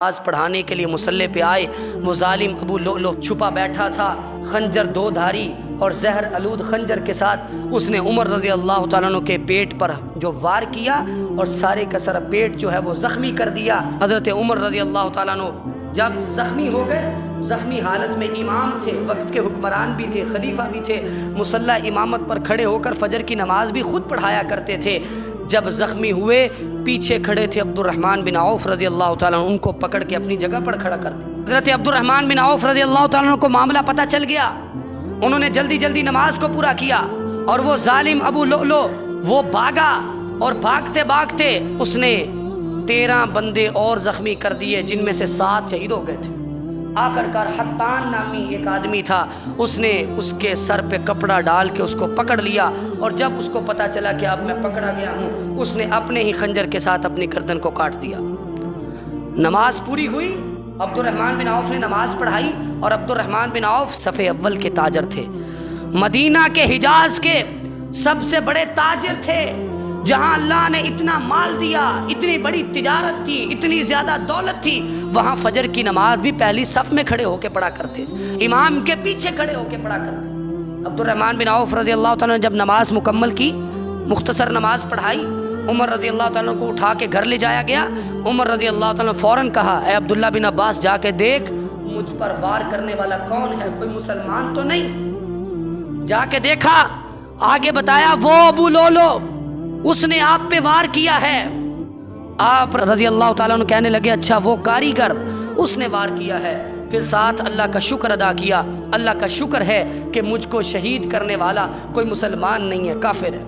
نماز پڑھانے کے لیے مصلی پہ آئے، وہ ظالم ابو لؤلؤ چھپا بیٹھا تھا، خنجر دو دھاری اور زہر آلود خنجر کے ساتھ اس نے عمر رضی اللہ تعالیٰ عنہ کے پیٹ پر جو وار کیا اور سارے کا سارا پیٹ جو ہے وہ زخمی کر دیا۔ حضرت عمر رضی اللہ تعالیٰ عنہ جب زخمی ہو گئے، زخمی حالت میں امام تھے، وقت کے حکمران بھی تھے، خلیفہ بھی تھے، مصلی امامت پر کھڑے ہو کر فجر کی نماز بھی خود پڑھایا کرتے تھے۔ جب زخمی ہوئے، پیچھے کھڑے تھے عبد الرحمن بن عوف رضی اللہ تعالیٰ عنہ، ان کو پکڑ کے اپنی جگہ پر کھڑا کر دیا۔ حضرت عبد الرحمن بن عوف رضی اللہ تعالیٰ عنہ کو معاملہ پتہ چل گیا، انہوں نے جلدی جلدی نماز کو پورا کیا، اور وہ ظالم ابو لؤلؤ وہ بھاگا، اور بھاگتے بھاگتے اس نے 13 بندے اور زخمی کر دیے، جن میں سے 7 شہید ہو گئے تھے۔ آخر کار حطان نامی ایک آدمی تھا، اس نے اس کے سر پہ کپڑا ڈال کے اس کو پکڑ لیا، اور جب اس کو پتا چلا کہ اب میں پکڑا گیا ہوں، اس نے اپنے ہی خنجر کے ساتھ اپنی گردن کو کاٹ دیا۔ نماز پوری ہوئی، عبد الرحمن بن عوف نے نماز پڑھائی، اور عبد الرحمن بن عوف صف اول کے تاجر تھے، مدینہ کے حجاز کے سب سے بڑے تاجر تھے، جہاں اللہ نے اتنا مال دیا، اتنی بڑی تجارت تھی، اتنی زیادہ دولت تھی، وہاں فجر کی نماز بھی پہلی صف میں کھڑے ہو کے پڑھا کرتے، امام کے پیچھے کھڑے ہو کے پڑھا کرتے۔ عبد الرحمن بن عوف رضی اللہ تعالیٰ نے جب نماز مکمل کی، مختصر نماز پڑھائی، عمر رضی اللہ تعالیٰ کو اٹھا کے گھر لے جایا گیا۔ عمر رضی اللہ تعالیٰ نے فوراً کہا، اے عبداللہ بن عباس، جا کے دیکھ مجھ پر وار کرنے والا کون ہے، کوئی مسلمان تو نہیں؟ جا کے دیکھا، آگے بتایا وہ ابو لؤلؤ، اس نے آپ پہ وار کیا ہے۔ آپ رضی اللہ تعالیٰ عنہ کہنے لگے، اچھا وہ کاریگر، اس نے وار کیا ہے۔ پھر ساتھ اللہ کا شکر ادا کیا، اللہ کا شکر ہے کہ مجھ کو شہید کرنے والا کوئی مسلمان نہیں ہے، کافر ہے،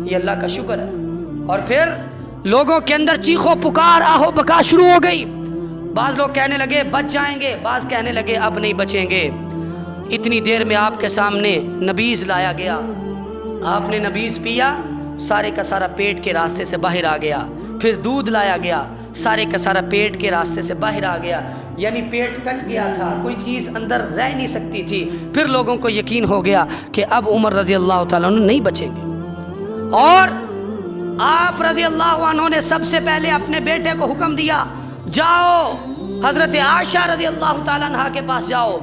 یہ اللہ کا شکر ہے۔ اور پھر لوگوں کے اندر چیخو پکار، آہو بکا شروع ہو گئی، بعض لوگ کہنے لگے بچ جائیں گے، بعض کہنے لگے اب نہیں بچیں گے۔ اتنی دیر میں آپ کے سامنے نبیذ لایا گیا، آپ نے نبیذ پیا، سارے کا سارا پیٹ کے راستے سے باہر آ گیا۔ پھر دودھ لایا گیا، سارے کا سارا پیٹ کے راستے سے باہر آ گیا، یعنی پیٹ کٹ گیا تھا، کوئی چیز اندر رہ نہیں سکتی تھی۔ پھر لوگوں کو یقین ہو گیا کہ اب عمر رضی اللہ تعالیٰ عنہ نہیں بچیں گے، اور آپ رضی اللہ عنہ نے سب سے پہلے اپنے بیٹے کو حکم دیا، جاؤ حضرت عائشہ رضی اللہ تعالیٰ عنہ کے پاس جاؤ،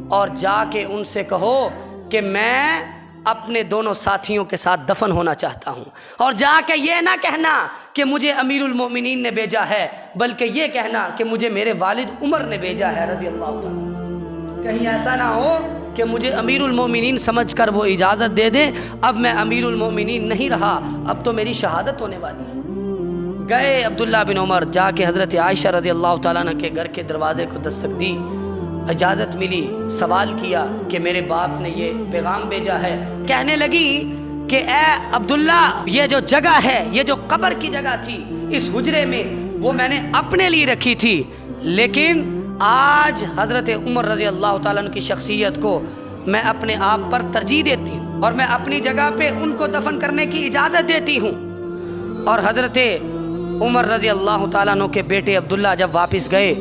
اور جا کے ان سے کہو کہ میں اپنے دونوں ساتھیوں کے ساتھ دفن ہونا چاہتا ہوں، اور جا کے یہ نہ کہنا کہ مجھے امیر المومنین نے بھیجا ہے، بلکہ یہ کہنا کہ مجھے میرے والد عمر نے بھیجا ہے رضی اللہ تعالیٰ۔ کہیں ایسا نہ ہو کہ مجھے امیر المومنین سمجھ کر وہ اجازت دے دیں، اب میں امیر المومنین نہیں رہا، اب تو میری شہادت ہونے والی ہے۔ گئے عبداللہ بن عمر، جا کے حضرت عائشہ رضی اللہ تعالیٰ عنہ کے گھر کے دروازے کو دستک دی، اجازت ملی، سوال کیا کہ میرے باپ نے یہ پیغام بھیجا ہے۔ کہنے لگی کہ اے عبداللہ، یہ جو جگہ ہے، یہ جو قبر کی جگہ تھی اس حجرے میں، وہ میں نے اپنے لیے رکھی تھی، لیکن آج حضرت عمر رضی اللہ تعالیٰ عنہ کی شخصیت کو میں اپنے آپ پر ترجیح دیتی ہوں، اور میں اپنی جگہ پہ ان کو دفن کرنے کی اجازت دیتی ہوں۔ اور حضرت عمر رضی اللہ تعالیٰ عنہ کے بیٹے عبداللہ جب واپس گئے،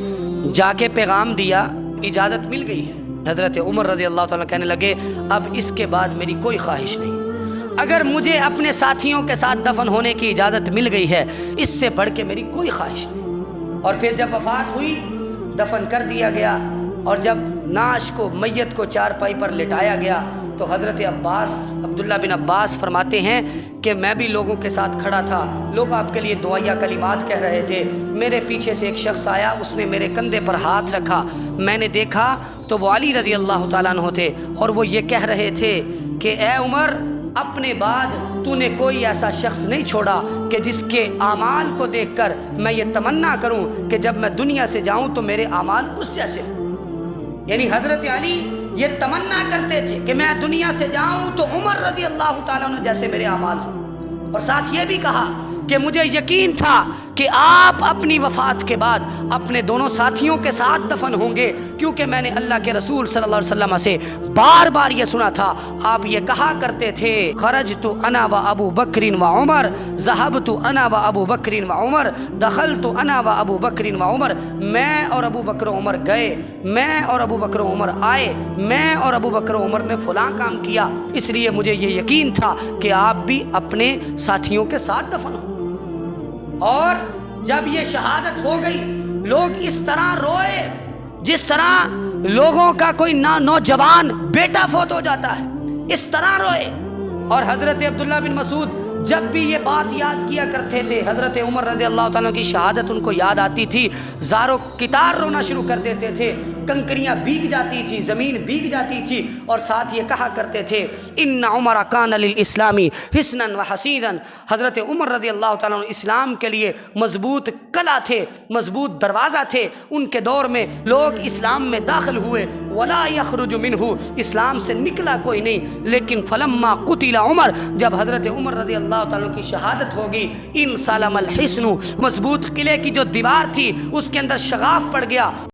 جا کے پیغام دیا، اجازت مل گئی ہے۔ حضرت عمر رضی اللہ تعالیٰ کہنے لگے، اب اس کے بعد میری کوئی خواہش نہیں، اگر مجھے اپنے ساتھیوں کے ساتھ دفن ہونے کی اجازت مل گئی ہے، اس سے بڑھ کے میری کوئی خواہش نہیں۔ اور پھر جب وفات ہوئی، دفن کر دیا گیا، اور جب نعش کو، میت کو چارپائی پر لٹایا گیا، تو حضرت عباس، عبداللہ بن عباس فرماتے ہیں کہ میں بھی لوگوں کے ساتھ کھڑا تھا، لوگ آپ کے لیے دعائیہ کلمات کہہ رہے تھے، میرے پیچھے سے ایک شخص آیا، اس نے میرے کندھے پر ہاتھ رکھا، میں نے دیکھا تو وہ علی رضی اللہ تعالیٰ عنہ تھے، اور وہ یہ کہہ رہے تھے کہ اے عمر، اپنے بعد تو نے کوئی ایسا شخص نہیں چھوڑا کہ جس کے اعمال کو دیکھ کر میں یہ تمنا کروں کہ جب میں دنیا سے جاؤں تو میرے اعمال اس جیسے ہوں۔ یعنی حضرت علی یہ تمنا کرتے تھے کہ میں دنیا سے جاؤں تو عمر رضی اللہ تعالیٰ عنہ جیسے میرے اعمال ہوں، اور ساتھ یہ بھی کہا کہ مجھے یقین تھا کہ آپ اپنی وفات کے بعد اپنے دونوں ساتھیوں کے ساتھ دفن ہوں گے، کیونکہ میں نے اللہ کے رسول صلی اللہ علیہ وسلم سے بار بار یہ سنا تھا، آپ یہ کہا کرتے تھے، خرجت انا و ابو بکر و عمر، ذهبت انا و ابو بکر و عمر، دخلت انا و ابو بکر و عمر، میں اور ابو بکر و عمر گئے، میں اور ابو بکر و عمر آئے، میں اور ابو بکر و عمر نے فلاں کام کیا، اس لیے مجھے یہ یقین تھا کہ آپ بھی اپنے ساتھیوں کے ساتھ دفن ہوں۔ اور جب یہ شہادت ہو گئی، لوگ اس طرح روئے جس طرح لوگوں کا کوئی نوجوان بیٹا فوت ہو جاتا ہے، اس طرح روئے۔ اور حضرت عبداللہ بن مسعود جب بھی یہ بات یاد کیا کرتے تھے، حضرت عمر رضی اللہ تعالیٰ کی شہادت ان کو یاد آتی تھی، زار و کتار رونا شروع کر دیتے تھے، کنکریاں بھیگ جاتی تھی، زمین بھیگ جاتی تھی، اور ساتھ یہ کہا کرتے تھے ان عمر کان للاسلام حصنا وحصیرا، حضرت عمر رضی اللہ تعالیٰ اسلام کے لیے مضبوط قلعہ تھے، مضبوط دروازہ تھے۔ ان کے دور میں لوگ اسلام میں داخل ہوئے، ولا یخرج منہ، اسلام سے نکلا کوئی نہیں، لیکن فلما قتل عمر، جب حضرت عمر رضی اللہ تعالیٰ کی شہادت ہوگی، ان سالم الحسن، مضبوط قلعے کی جو دیوار تھی اس کے اندر شغاف پڑ گیا۔